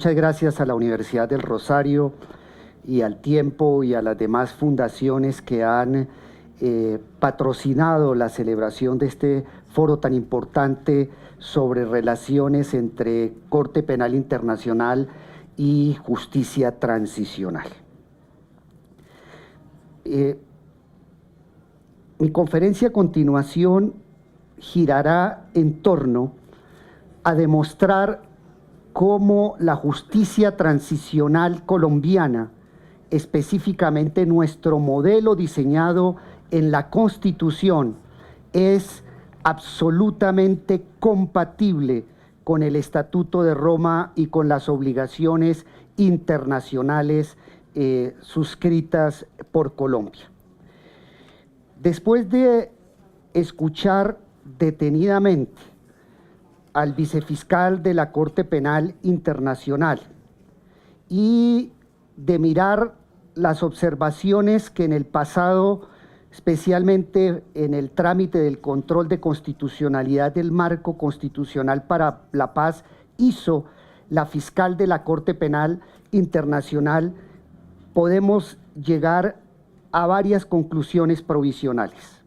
muchas gracias a la Universidad del Rosario y al Tiempo y a las demás fundaciones que han patrocinado la celebración de este foro tan importante sobre relaciones entre Corte Penal Internacional y justicia transicional. Mi conferencia a continuación girará en torno a demostrar cómo la justicia transicional colombiana, específicamente nuestro modelo diseñado en la Constitución, es absolutamente compatible con el Estatuto de Roma y con las obligaciones internacionales suscritas por Colombia. Después de escuchar detenidamente al vicefiscal de la Corte Penal Internacional y de mirar las observaciones que en el pasado, especialmente en el trámite del control de constitucionalidad del marco constitucional para la paz, hizo la fiscal de la Corte Penal Internacional, podemos llegar a varias conclusiones provisionales.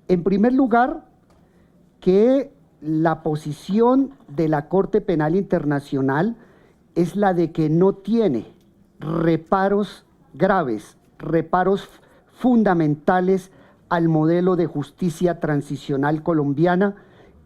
En primer lugar, que la posición de la Corte Penal Internacional es la de que no tiene reparos graves, reparos fundamentales al modelo de justicia transicional colombiana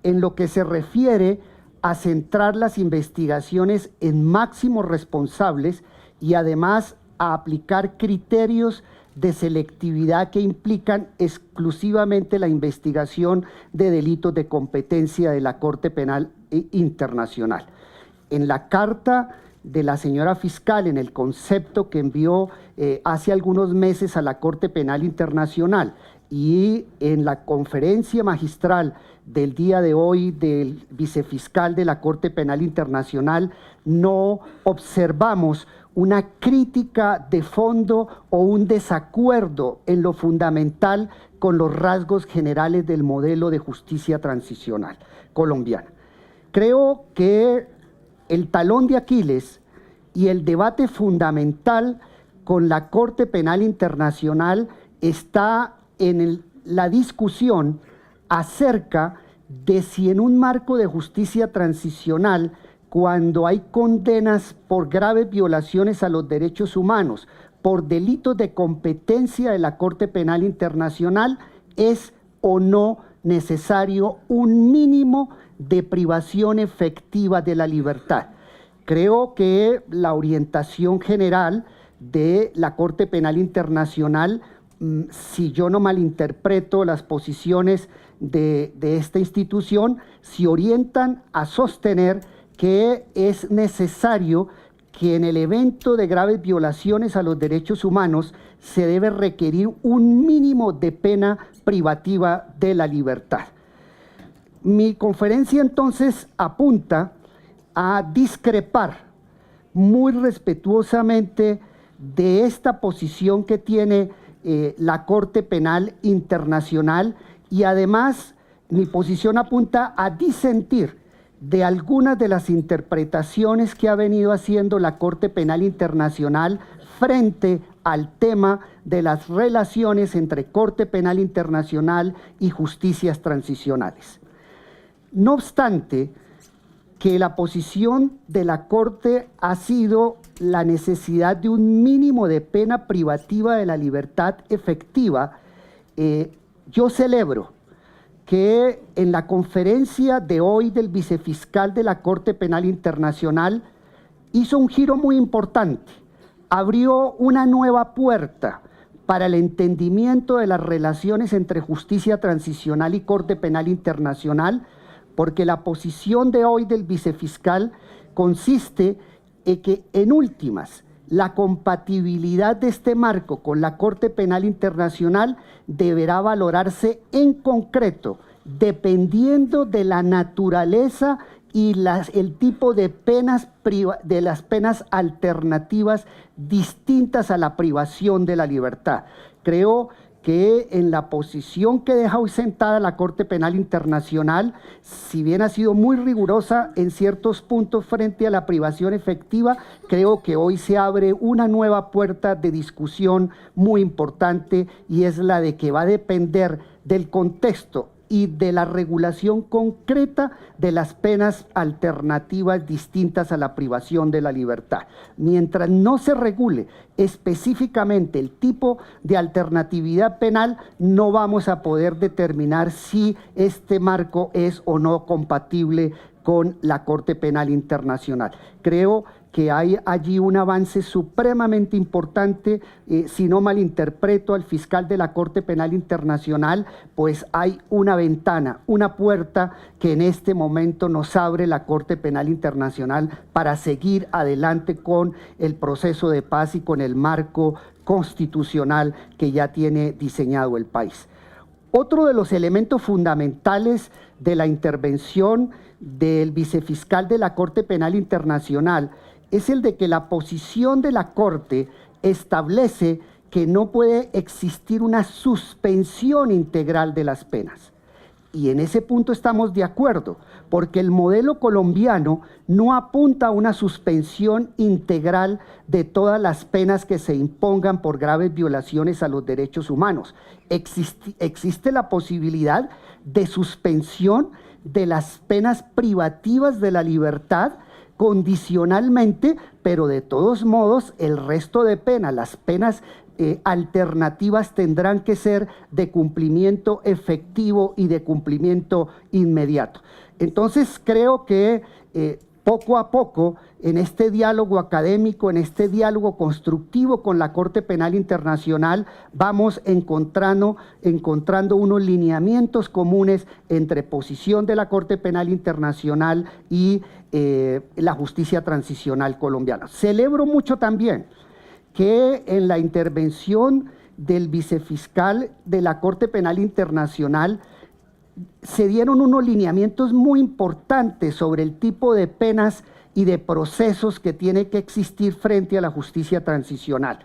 en lo que se refiere a centrar las investigaciones en máximos responsables y además a aplicar criterios de selectividad que implican exclusivamente la investigación de delitos de competencia de la Corte Penal Internacional. En la carta de la señora fiscal, en el concepto que envió hace algunos meses a la Corte Penal Internacional y en la conferencia magistral del día de hoy del vicefiscal de la Corte Penal Internacional, no observamos una crítica de fondo o un desacuerdo en lo fundamental con los rasgos generales del modelo de justicia transicional colombiana. Creo que el talón de Aquiles y el debate fundamental con la Corte Penal Internacional está en la discusión acerca de si en un marco de justicia transicional, cuando hay condenas por graves violaciones a los derechos humanos, por delitos de competencia de la Corte Penal Internacional, es o no necesario un mínimo de privación efectiva de la libertad. Creo que la orientación general de la Corte Penal Internacional, si yo no malinterpreto las posiciones de esta institución, se orientan a sostener que es necesario que en el evento de graves violaciones a los derechos humanos se debe requerir un mínimo de pena privativa de la libertad. Mi conferencia entonces apunta a discrepar muy respetuosamente de esta posición que tiene la Corte Penal Internacional y además mi posición apunta a disentir de algunas de las interpretaciones que ha venido haciendo la Corte Penal Internacional frente al tema de las relaciones entre Corte Penal Internacional y justicias transicionales. No obstante, que la posición de la Corte ha sido la necesidad de un mínimo de pena privativa de la libertad efectiva, yo celebro que en la conferencia de hoy del vicefiscal de la Corte Penal Internacional hizo un giro muy importante, abrió una nueva puerta para el entendimiento de las relaciones entre justicia transicional y Corte Penal Internacional, porque la posición de hoy del vicefiscal consiste en que, en últimas, la compatibilidad de este marco con la Corte Penal Internacional deberá valorarse en concreto, dependiendo de la naturaleza y el tipo de penas, de las penas alternativas distintas a la privación de la libertad. Creo que en la posición que deja hoy sentada la Corte Penal Internacional, si bien ha sido muy rigurosa en ciertos puntos frente a la privación efectiva, creo que hoy se abre una nueva puerta de discusión muy importante, y es la de que va a depender del contexto y de la regulación concreta de las penas alternativas distintas a la privación de la libertad. Mientras no se regule específicamente el tipo de alternatividad penal, no vamos a poder determinar si este marco es o no compatible con la Corte Penal Internacional. Creo que hay allí un avance supremamente importante. Si no malinterpreto al fiscal de la Corte Penal Internacional, pues hay una ventana, una puerta que en este momento nos abre la Corte Penal Internacional para seguir adelante con el proceso de paz y con el marco constitucional que ya tiene diseñado el país. Otro de los elementos fundamentales de la intervención del vicefiscal de la Corte Penal Internacional es el de que la posición de la Corte establece que no puede existir una suspensión integral de las penas. Y en ese punto estamos de acuerdo, porque el modelo colombiano no apunta a una suspensión integral de todas las penas que se impongan por graves violaciones a los derechos humanos. Existe la posibilidad de suspensión de las penas privativas de la libertad condicionalmente, pero de todos modos el resto de penas, las penas alternativas, tendrán que ser de cumplimiento efectivo y de cumplimiento inmediato. Entonces creo que poco a poco, en este diálogo académico, en este diálogo constructivo con la Corte Penal Internacional, vamos encontrando unos lineamientos comunes entre posición de la Corte Penal Internacional y la justicia transicional colombiana. Celebro mucho también que en la intervención del vicefiscal de la Corte Penal Internacional se dieron unos lineamientos muy importantes sobre el tipo de penas y de procesos que tiene que existir frente a la justicia transicional.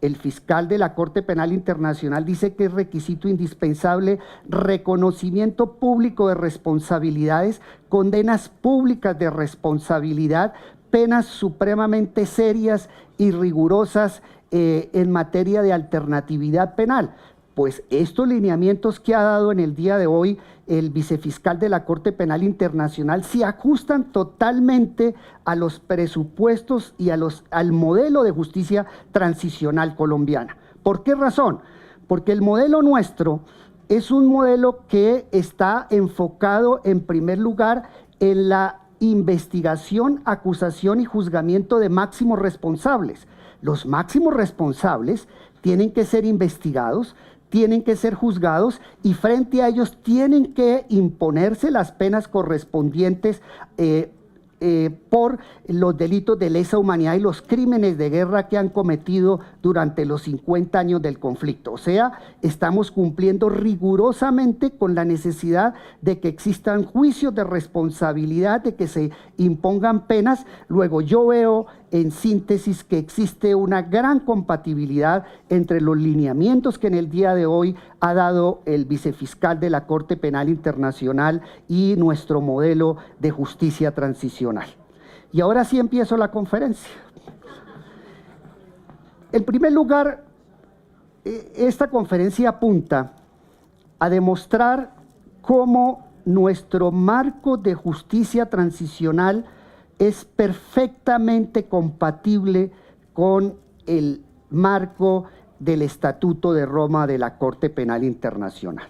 El fiscal de la Corte Penal Internacional dice que es requisito indispensable reconocimiento público de responsabilidades, condenas públicas de responsabilidad, penas supremamente serias y rigurosas en materia de alternatividad penal. Pues estos lineamientos que ha dado en el día de hoy el vicefiscal de la Corte Penal Internacional se ajustan totalmente a los presupuestos y al modelo de justicia transicional colombiana. ¿Por qué razón? Porque el modelo nuestro es un modelo que está enfocado en primer lugar en la investigación, acusación y juzgamiento de máximos responsables. Los máximos responsables tienen que ser investigados, tienen que ser juzgados y frente a ellos tienen que imponerse las penas correspondientes por los delitos de lesa humanidad y los crímenes de guerra que han cometido durante los 50 años del conflicto. O sea, estamos cumpliendo rigurosamente con la necesidad de que existan juicios de responsabilidad, de que se impongan penas. Luego yo veo en síntesis que existe una gran compatibilidad entre los lineamientos que en el día de hoy ha dado el vicefiscal de la Corte Penal Internacional y nuestro modelo de justicia transicional. Y ahora sí empiezo la conferencia. En primer lugar, esta conferencia apunta a demostrar cómo nuestro marco de justicia transicional es perfectamente compatible con el marco del Estatuto de Roma de la Corte Penal Internacional.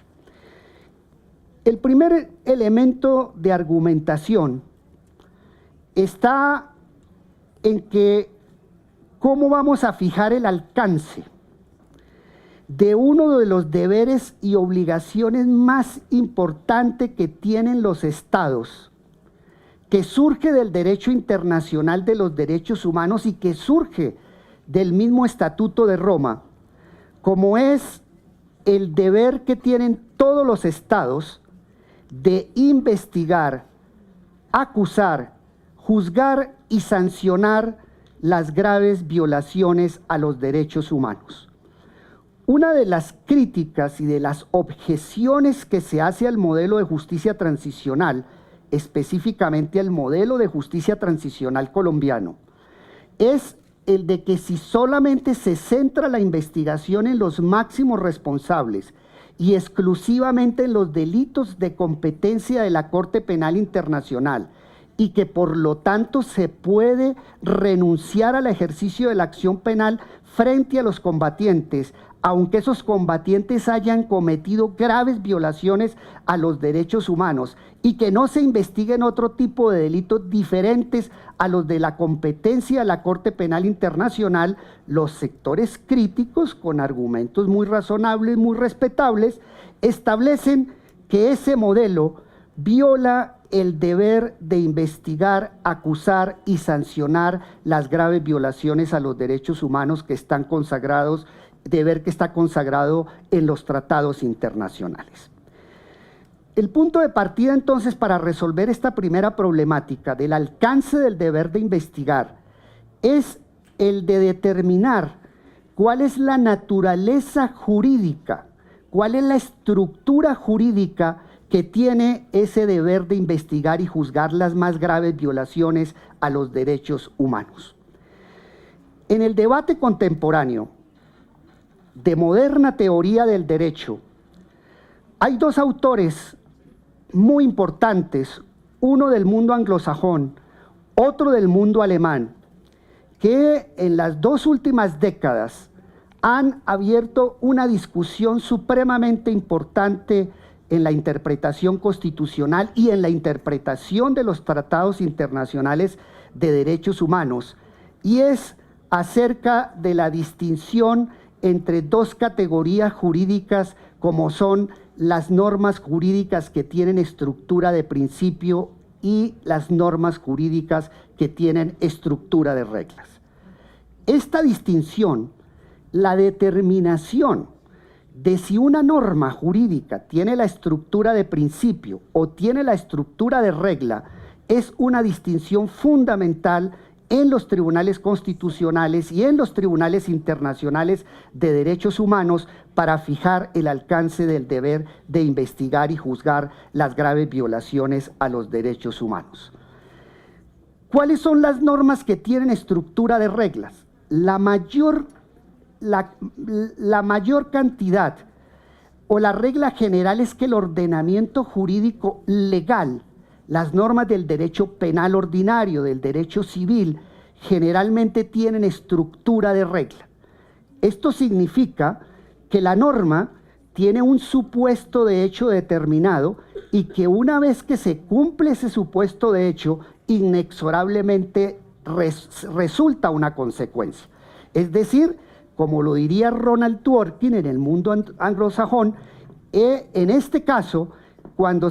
El primer elemento de argumentación está en que cómo vamos a fijar el alcance de uno de los deberes y obligaciones más importantes que tienen los estados, que surge del derecho internacional de los derechos humanos y que surge del mismo Estatuto de Roma, como es el deber que tienen todos los estados de investigar, acusar, juzgar y sancionar las graves violaciones a los derechos humanos. Una de las críticas y de las objeciones que se hace al modelo de justicia transicional, específicamente al modelo de justicia transicional colombiano, es el de que si solamente se centra la investigación en los máximos responsables y exclusivamente en los delitos de competencia de la Corte Penal Internacional, y que por lo tanto se puede renunciar al ejercicio de la acción penal frente a los combatientes, aunque esos combatientes hayan cometido graves violaciones a los derechos humanos, y que no se investiguen otro tipo de delitos diferentes a los de la competencia de la Corte Penal Internacional, los sectores críticos, con argumentos muy razonables, muy respetables, establecen que ese modelo viola el deber de investigar, acusar y sancionar las graves violaciones a los derechos humanos que están consagrados, deber que está consagrado en los tratados internacionales. El punto de partida entonces para resolver esta primera problemática del alcance del deber de investigar es el de determinar cuál es la naturaleza jurídica, cuál es la estructura jurídica que tiene ese deber de investigar y juzgar las más graves violaciones a los derechos humanos. En el debate contemporáneo de moderna teoría del derecho, hay dos autores muy importantes, uno del mundo anglosajón, otro del mundo alemán, que en las dos últimas décadas han abierto una discusión supremamente importante en la interpretación constitucional y en la interpretación de los tratados internacionales de derechos humanos, y es acerca de la distinción entre dos categorías jurídicas como son las normas jurídicas que tienen estructura de principio y las normas jurídicas que tienen estructura de reglas. Esta distinción, la determinación de si una norma jurídica tiene la estructura de principio o tiene la estructura de regla, es una distinción fundamental en los tribunales constitucionales y en los tribunales internacionales de derechos humanos para fijar el alcance del deber de investigar y juzgar las graves violaciones a los derechos humanos. ¿Cuáles son las normas que tienen estructura de reglas? La mayor cantidad o la regla general es que el ordenamiento jurídico legal, las normas del derecho penal ordinario, del derecho civil, generalmente tienen estructura de regla. Esto significa que la norma tiene un supuesto de hecho determinado y que una vez que se cumple ese supuesto de hecho, inexorablemente resulta una consecuencia. Es decir, como lo diría Ronald Dworkin en el mundo anglosajón, en este caso, cuando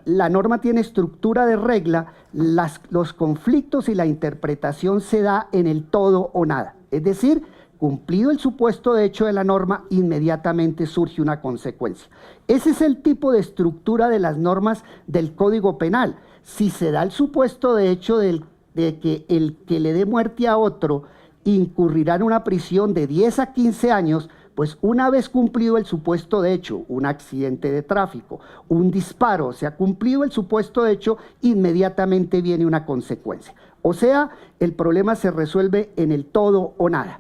la norma tiene estructura de regla, los conflictos y la interpretación se da en el todo o nada. Es decir, cumplido el supuesto de hecho de la norma, inmediatamente surge una consecuencia. Ese es el tipo de estructura de las normas del Código Penal. Si se da el supuesto de hecho de que el que le dé muerte a otro incurrirá en una prisión de 10 a 15 años, pues una vez cumplido el supuesto de hecho, un accidente de tráfico, un disparo, se ha cumplido el supuesto de hecho, inmediatamente viene una consecuencia. O sea, el problema se resuelve en el todo o nada.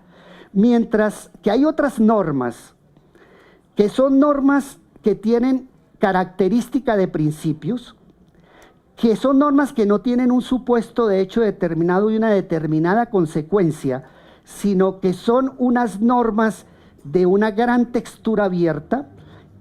Mientras que hay otras normas, que son normas que tienen característica de principios, que son normas que no tienen un supuesto de hecho determinado y una determinada consecuencia, sino que son unas normas de una gran textura abierta,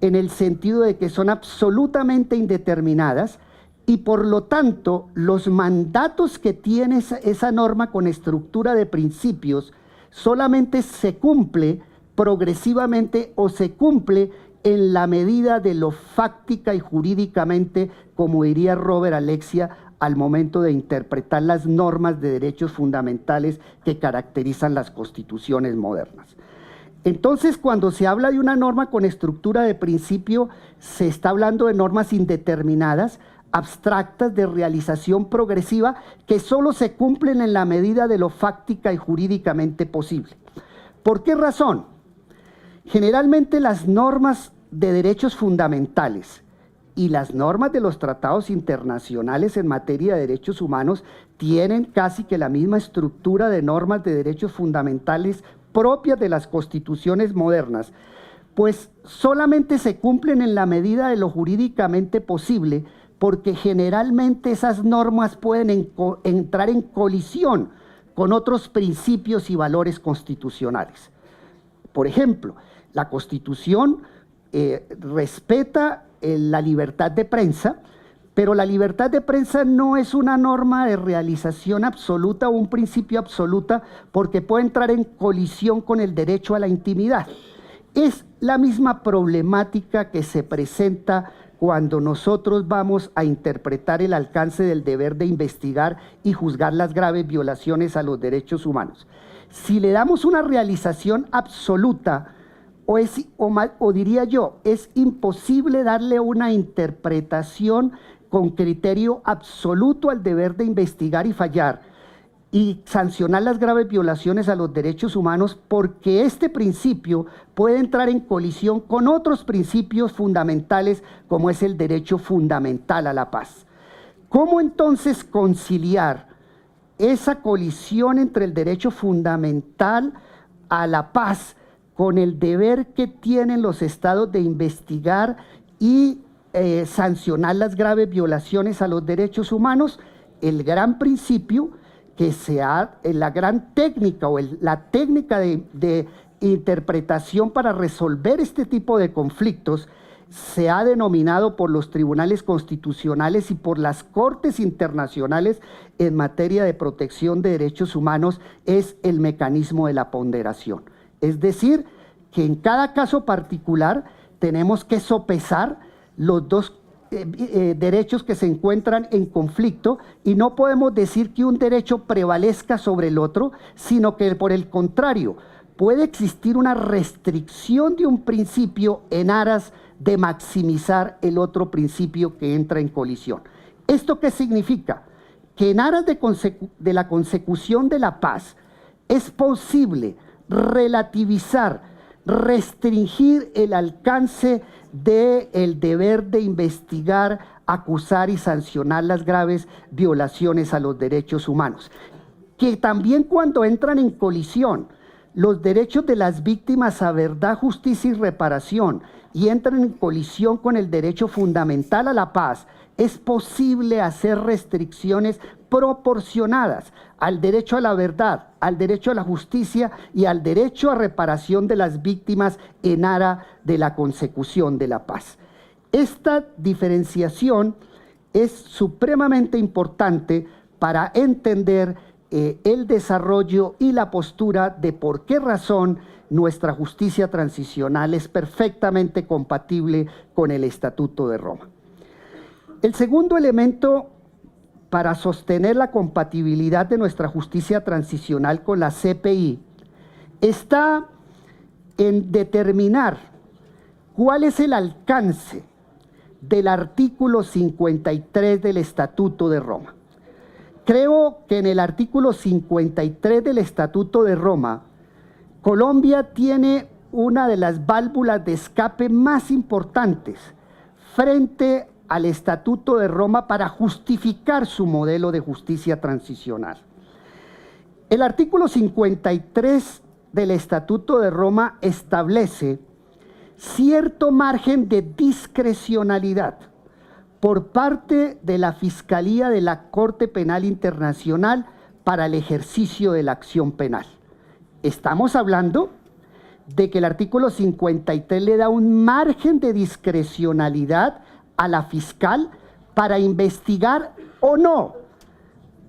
en el sentido de que son absolutamente indeterminadas, y por lo tanto los mandatos que tiene esa norma con estructura de principios solamente se cumple progresivamente o se cumple en la medida de lo fáctica y jurídicamente, como diría Robert Alexia, al momento de interpretar las normas de derechos fundamentales que caracterizan las constituciones modernas. Entonces, cuando se habla de una norma con estructura de principio, se está hablando de normas indeterminadas, abstractas, de realización progresiva, que solo se cumplen en la medida de lo fáctica y jurídicamente posible. ¿Por qué razón? Generalmente las normas de derechos fundamentales y las normas de los tratados internacionales en materia de derechos humanos tienen casi que la misma estructura de normas de derechos fundamentales propias de las constituciones modernas, pues solamente se cumplen en la medida de lo jurídicamente posible, porque generalmente esas normas pueden entrar en colisión con otros principios y valores constitucionales. Por ejemplo, la Constitución respeta la libertad de prensa, pero la libertad de prensa no es una norma de realización absoluta o un principio absoluta, porque puede entrar en colisión con el derecho a la intimidad. Es la misma problemática que se presenta cuando nosotros vamos a interpretar el alcance del deber de investigar y juzgar las graves violaciones a los derechos humanos. Si le damos una realización absoluta, o diría yo, es imposible darle una interpretación con criterio absoluto al deber de investigar y fallar y sancionar las graves violaciones a los derechos humanos, porque este principio puede entrar en colisión con otros principios fundamentales, como es el derecho fundamental a la paz. ¿Cómo entonces conciliar esa colisión entre el derecho fundamental a la paz con el deber que tienen los estados de investigar y sancionar las graves violaciones a los derechos humanos? El gran principio que la gran técnica o la técnica de interpretación para resolver este tipo de conflictos se ha denominado por los tribunales constitucionales y por las cortes internacionales en materia de protección de derechos humanos, es el mecanismo de la ponderación. Es decir, que en cada caso particular tenemos que sopesar los dos derechos que se encuentran en conflicto, y no podemos decir que un derecho prevalezca sobre el otro, sino que por el contrario, puede existir una restricción de un principio en aras de maximizar el otro principio que entra en colisión. ¿Esto qué significa? Que en aras de la consecución de la paz es posible relativizar, restringir el alcance del deber de investigar, acusar y sancionar las graves violaciones a los derechos humanos, que también cuando entran en colisión los derechos de las víctimas a verdad, justicia y reparación y entran en colisión con el derecho fundamental a la paz, es posible hacer restricciones proporcionadas al derecho a la verdad, al derecho a la justicia y al derecho a reparación de las víctimas en aras de la consecución de la paz. Esta diferenciación es supremamente importante para entender el desarrollo y la postura de por qué razón nuestra justicia transicional es perfectamente compatible con el Estatuto de Roma. El segundo elemento para sostener la compatibilidad de nuestra justicia transicional con la CPI está en determinar cuál es el alcance del artículo 53 del Estatuto de Roma. Creo que en el artículo 53 del Estatuto de Roma, Colombia tiene una de las válvulas de escape más importantes frente al Estatuto de Roma para justificar su modelo de justicia transicional. El artículo 53 del Estatuto de Roma establece cierto margen de discrecionalidad por parte de la Fiscalía de la Corte Penal Internacional para el ejercicio de la acción penal. Estamos hablando de que el artículo 53 le da un margen de discrecionalidad a la fiscal para investigar o no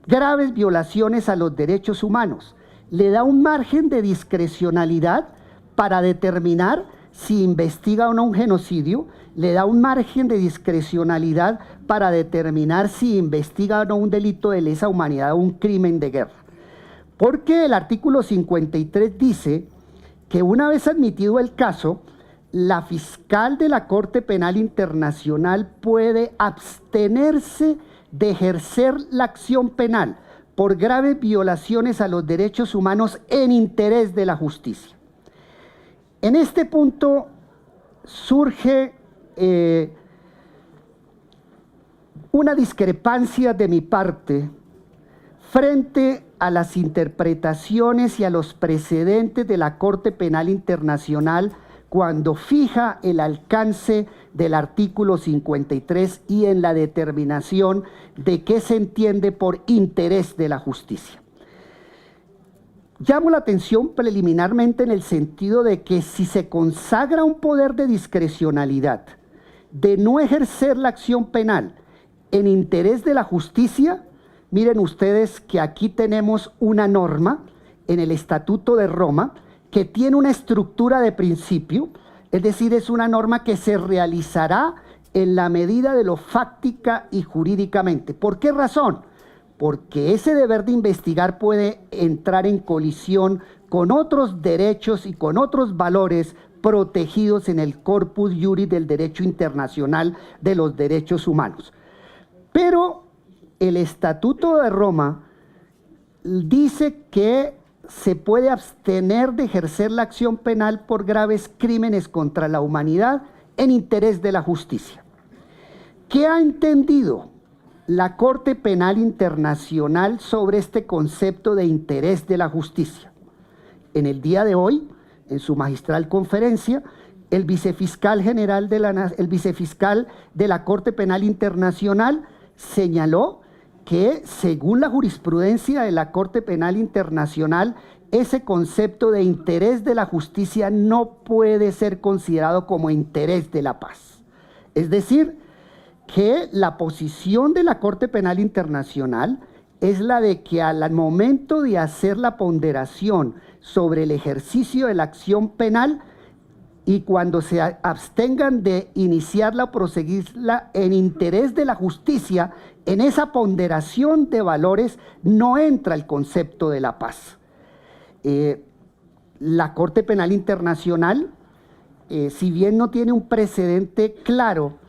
graves violaciones a los derechos humanos. Le da un margen de discrecionalidad para determinar si investiga o no un genocidio, le da un margen de discrecionalidad para determinar si investiga o no un delito de lesa humanidad o un crimen de guerra. Porque el artículo 53 dice que una vez admitido el caso, la fiscal de la Corte Penal Internacional puede abstenerse de ejercer la acción penal por graves violaciones a los derechos humanos en interés de la justicia. En este punto surge una discrepancia de mi parte frente a las interpretaciones y a los precedentes de la Corte Penal Internacional cuando fija el alcance del artículo 53 y en la determinación de qué se entiende por interés de la justicia. Llamo la atención preliminarmente en el sentido de que si se consagra un poder de discrecionalidad, de no ejercer la acción penal en interés de la justicia, miren ustedes que aquí tenemos una norma en el Estatuto de Roma que tiene una estructura de principio, es decir, es una norma que se realizará en la medida de lo fáctica y jurídicamente. ¿Por qué razón? Porque ese deber de investigar puede entrar en colisión con otros derechos y con otros valores protegidos en el corpus juris del derecho internacional de los derechos humanos. Pero el Estatuto de Roma dice que se puede abstener de ejercer la acción penal por graves crímenes contra la humanidad en interés de la justicia. ¿Qué ha entendido la Corte Penal Internacional sobre este concepto de interés de la justicia? En el día de hoy, en su magistral conferencia, el vicefiscal general el vicefiscal de la Corte Penal Internacional señaló que, según la jurisprudencia de la Corte Penal Internacional, ese concepto de interés de la justicia no puede ser considerado como interés de la paz. Es decir, que la posición de la Corte Penal Internacional es la de que al momento de hacer la ponderación sobre el ejercicio de la acción penal y cuando se abstengan de iniciarla o proseguirla en interés de la justicia, en esa ponderación de valores no entra el concepto de la paz. La Corte Penal Internacional, si bien no tiene un precedente claro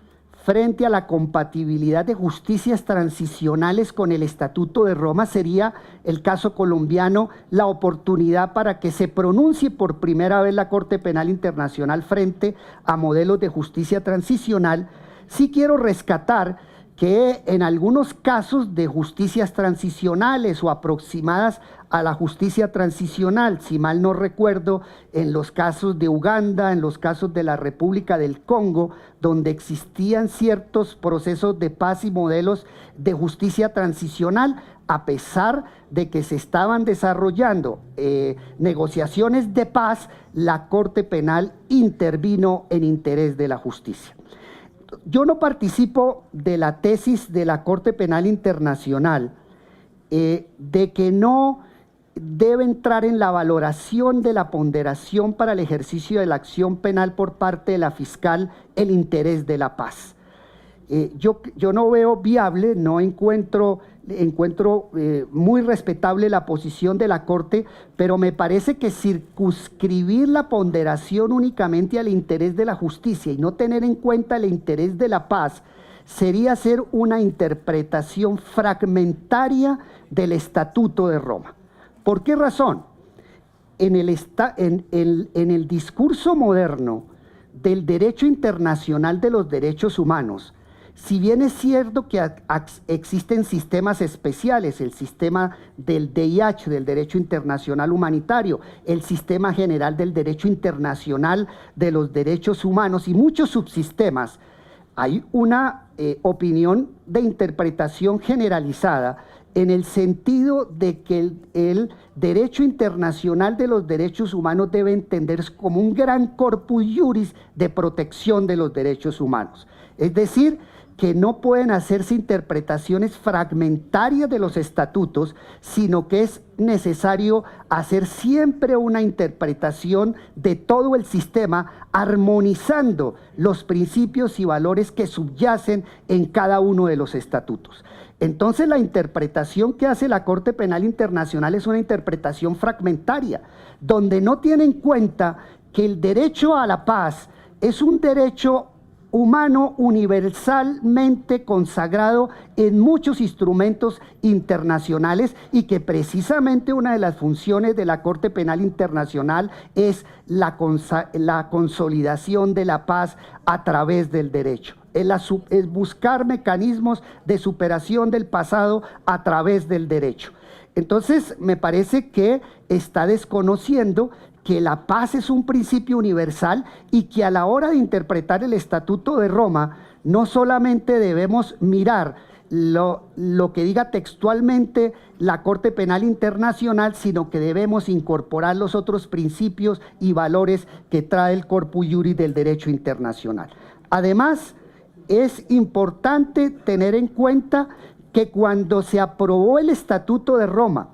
frente a la compatibilidad de justicias transicionales con el Estatuto de Roma, sería el caso colombiano la oportunidad para que se pronuncie por primera vez la Corte Penal Internacional frente a modelos de justicia transicional. Sí quiero rescatar que en algunos casos de justicias transicionales o aproximadas a la justicia transicional, si mal no recuerdo, en los casos de Uganda, en los casos de la República del Congo, donde existían ciertos procesos de paz y modelos de justicia transicional, a pesar de que se estaban desarrollando negociaciones de paz, la Corte Penal intervino en interés de la justicia. Yo no participo de la tesis de la Corte Penal Internacional de que no debe entrar en la valoración de la ponderación para el ejercicio de la acción penal por parte de la fiscal el interés de la paz. Yo no veo viable, no encuentro muy respetable la posición de la Corte, pero me parece que circunscribir la ponderación únicamente al interés de la justicia y no tener en cuenta el interés de la paz sería hacer una interpretación fragmentaria del Estatuto de Roma. ¿Por qué razón? En el discurso moderno del derecho internacional de los derechos humanos, si bien es cierto que existen sistemas especiales, el sistema del DIH, del Derecho Internacional Humanitario, el sistema general del Derecho Internacional de los Derechos Humanos y muchos subsistemas, hay una opinión de interpretación generalizada en el sentido de que el derecho internacional de los derechos humanos debe entenderse como un gran corpus juris de protección de los derechos humanos. Es decir, que no pueden hacerse interpretaciones fragmentarias de los estatutos, sino que es necesario hacer siempre una interpretación de todo el sistema, armonizando los principios y valores que subyacen en cada uno de los estatutos. Entonces, la interpretación que hace la Corte Penal Internacional es una interpretación fragmentaria, donde no tiene en cuenta que el derecho a la paz es un derecho humano universalmente consagrado en muchos instrumentos internacionales y que precisamente una de las funciones de la Corte Penal Internacional es la consolidación de la paz a través del derecho. Es buscar mecanismos de superación del pasado a través del derecho. Entonces, me parece que está desconociendo que la paz es un principio universal y que a la hora de interpretar el Estatuto de Roma no solamente debemos mirar lo que diga textualmente la Corte Penal Internacional, sino que debemos incorporar los otros principios y valores que trae el Corpus Juris del derecho internacional. Además, es importante tener en cuenta que cuando se aprobó el Estatuto de Roma,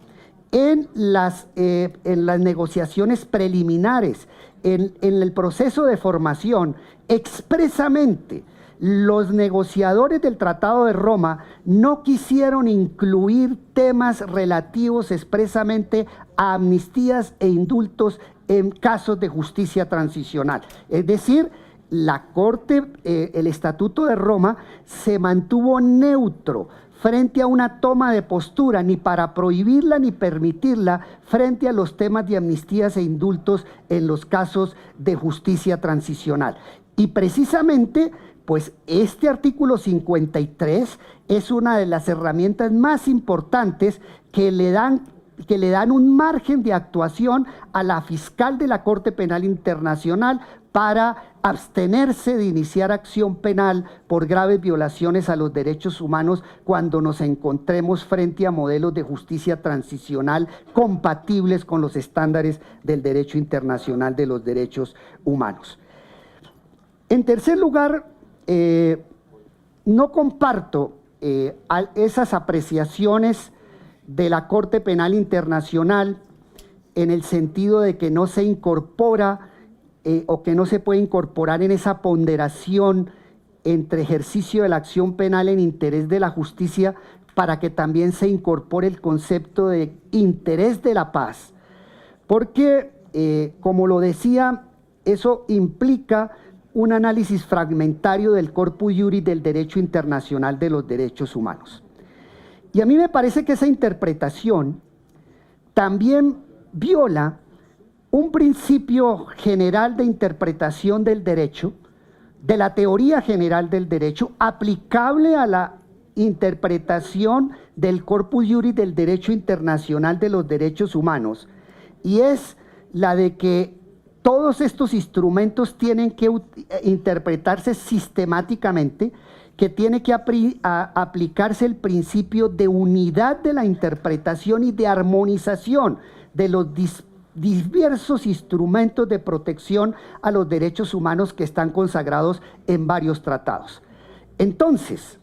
en las negociaciones preliminares, en el proceso de formación, expresamente los negociadores del Tratado de Roma no quisieron incluir temas relativos expresamente a amnistías e indultos en casos de justicia transicional. Es decir, la Corte, el Estatuto de Roma se mantuvo neutro frente a una toma de postura, ni para prohibirla ni permitirla, frente a los temas de amnistías e indultos en los casos de justicia transicional. Y precisamente, pues este artículo 53 es una de las herramientas más importantes que le dan un margen de actuación a la fiscal de la Corte Penal Internacional para abstenerse de iniciar acción penal por graves violaciones a los derechos humanos cuando nos encontremos frente a modelos de justicia transicional compatibles con los estándares del derecho internacional de los derechos humanos. En tercer lugar, no comparto esas apreciaciones de la Corte Penal Internacional en el sentido de que no se incorpora o que no se puede incorporar en esa ponderación entre ejercicio de la acción penal en interés de la justicia para que también se incorpore el concepto de interés de la paz. Porque, como lo decía, eso implica un análisis fragmentario del corpus juris del derecho internacional de los derechos humanos. Y a mí me parece que esa interpretación también viola un principio general de interpretación del derecho, de la teoría general del derecho, aplicable a la interpretación del corpus juris del derecho internacional de los derechos humanos, y es la de que todos estos instrumentos tienen que interpretarse sistemáticamente, que tiene que aplicarse el principio de unidad de la interpretación y de armonización de los diversos instrumentos de protección a los derechos humanos que están consagrados en varios tratados. Entonces,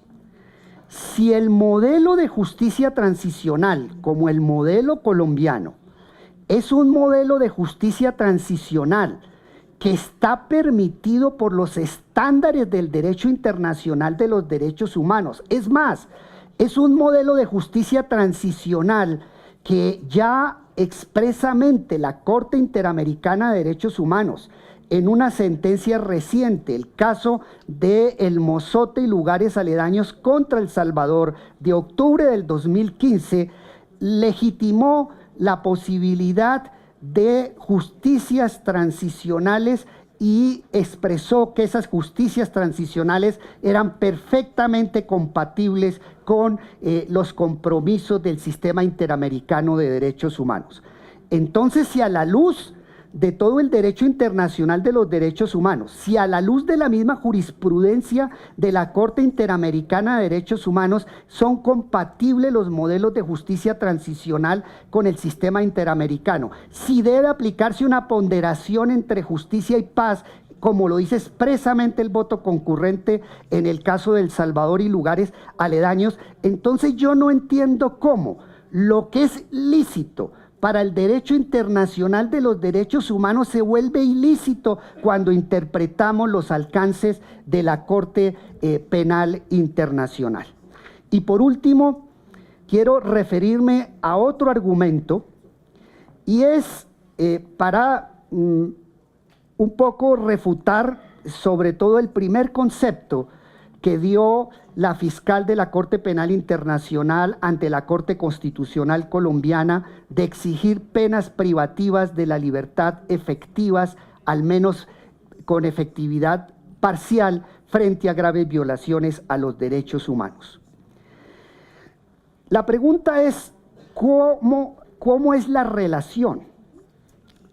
si el modelo de justicia transicional, como el modelo colombiano, es un modelo de justicia transicional que está permitido por los estándares del derecho internacional de los derechos humanos, es más, es un modelo de justicia transicional que ya expresamente la Corte Interamericana de Derechos Humanos, en una sentencia reciente, el caso de El Mozote y lugares aledaños contra El Salvador, de octubre del 2015, legitimó la posibilidad de justicias transicionales y expresó que esas justicias transicionales eran perfectamente compatibles con los compromisos del sistema interamericano de derechos humanos. Entonces, si a la luz de todo el derecho internacional de los derechos humanos, si a la luz de la misma jurisprudencia de la Corte Interamericana de Derechos Humanos son compatibles los modelos de justicia transicional con el sistema interamericano, si debe aplicarse una ponderación entre justicia y paz, como lo dice expresamente el voto concurrente en el caso de El Salvador y lugares aledaños, entonces yo no entiendo cómo lo que es lícito para el derecho internacional de los derechos humanos se vuelve ilícito cuando interpretamos los alcances de la Corte Penal Internacional. Y por último, quiero referirme a otro argumento, y es para un poco refutar sobre todo el primer concepto que dio la fiscal de la Corte Penal Internacional ante la Corte Constitucional Colombiana de exigir penas privativas de la libertad efectivas, al menos con efectividad parcial, frente a graves violaciones a los derechos humanos. La pregunta es, ¿cómo es la relación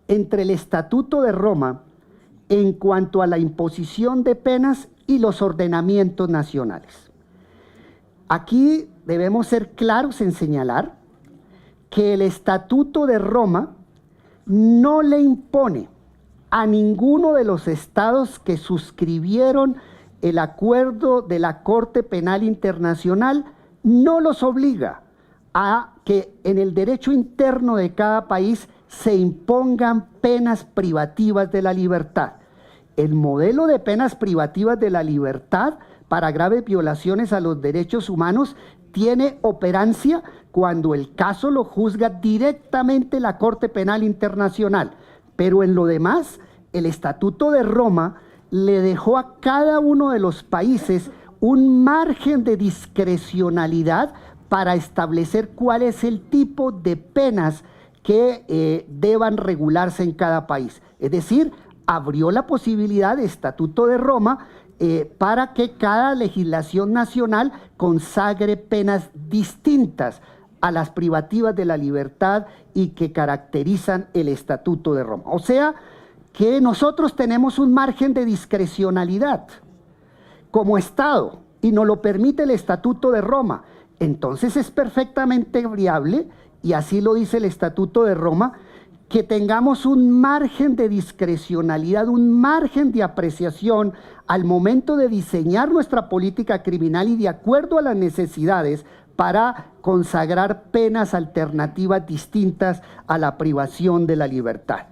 entre el Estatuto de Roma en cuanto a la imposición de penas y los ordenamientos nacionales? Aquí debemos ser claros en señalar que el Estatuto de Roma no le impone a ninguno de los estados que suscribieron el acuerdo de la Corte Penal Internacional, no los obliga a que en el derecho interno de cada país se impongan penas privativas de la libertad. El modelo de penas privativas de la libertad para graves violaciones a los derechos humanos tiene operancia cuando el caso lo juzga directamente la Corte Penal Internacional, pero en lo demás, el Estatuto de Roma le dejó a cada uno de los países un margen de discrecionalidad para establecer cuál es el tipo de penas que deban regularse en cada país. Es decir, abrió la posibilidad de Estatuto de Roma para que cada legislación nacional consagre penas distintas a las privativas de la libertad y que caracterizan el Estatuto de Roma. O sea, que nosotros tenemos un margen de discrecionalidad como Estado y nos lo permite el Estatuto de Roma. Entonces es perfectamente viable, y así lo dice el Estatuto de Roma, que tengamos un margen de discrecionalidad, un margen de apreciación al momento de diseñar nuestra política criminal y de acuerdo a las necesidades para consagrar penas alternativas distintas a la privación de la libertad.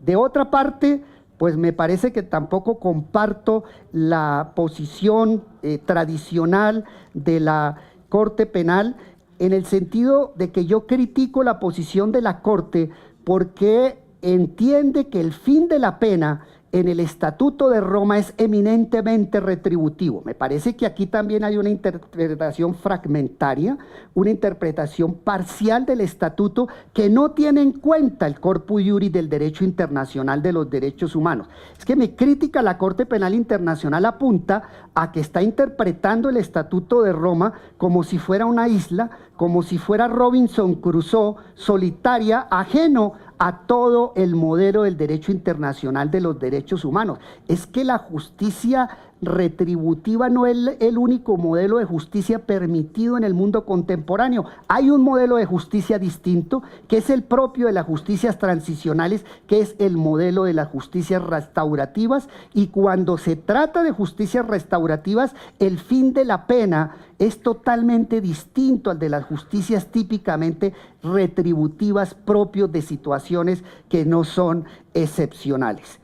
De otra parte, pues me parece que tampoco comparto la posición tradicional de la Corte Penal en el sentido de que yo critico la posición de la Corte porque entiende que el fin de la pena en el Estatuto de Roma es eminentemente retributivo. Me parece que aquí también hay una interpretación fragmentaria, una interpretación parcial del Estatuto que no tiene en cuenta el corpus iuris del derecho internacional de los derechos humanos. Es que mi crítica a la Corte Penal Internacional apunta a que está interpretando el Estatuto de Roma como si fuera una isla, como si fuera Robinson Crusoe, solitaria, ajeno a todo el modelo del derecho internacional de los derechos humanos. Es que la justicia retributiva no es el único modelo de justicia permitido en el mundo contemporáneo. Hay un modelo de justicia distinto, que es el propio de las justicias transicionales, que es el modelo de las justicias restaurativas, y cuando se trata de justicias restaurativas, el fin de la pena es totalmente distinto al de las justicias típicamente retributivas propios de situaciones que no son excepcionales.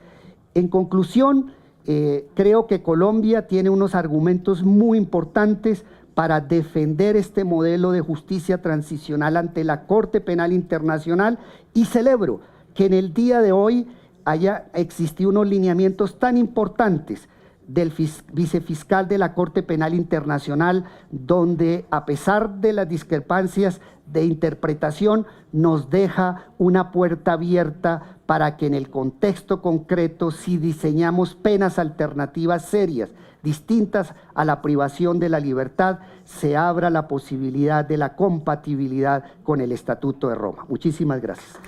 En conclusión, creo que Colombia tiene unos argumentos muy importantes para defender este modelo de justicia transicional ante la Corte Penal Internacional, y celebro que en el día de hoy haya existido unos lineamientos tan importantes del vicefiscal de la Corte Penal Internacional, donde a pesar de las discrepancias de interpretación nos deja una puerta abierta para que en el contexto concreto, si diseñamos penas alternativas serias, distintas a la privación de la libertad, se abra la posibilidad de la compatibilidad con el Estatuto de Roma. Muchísimas gracias.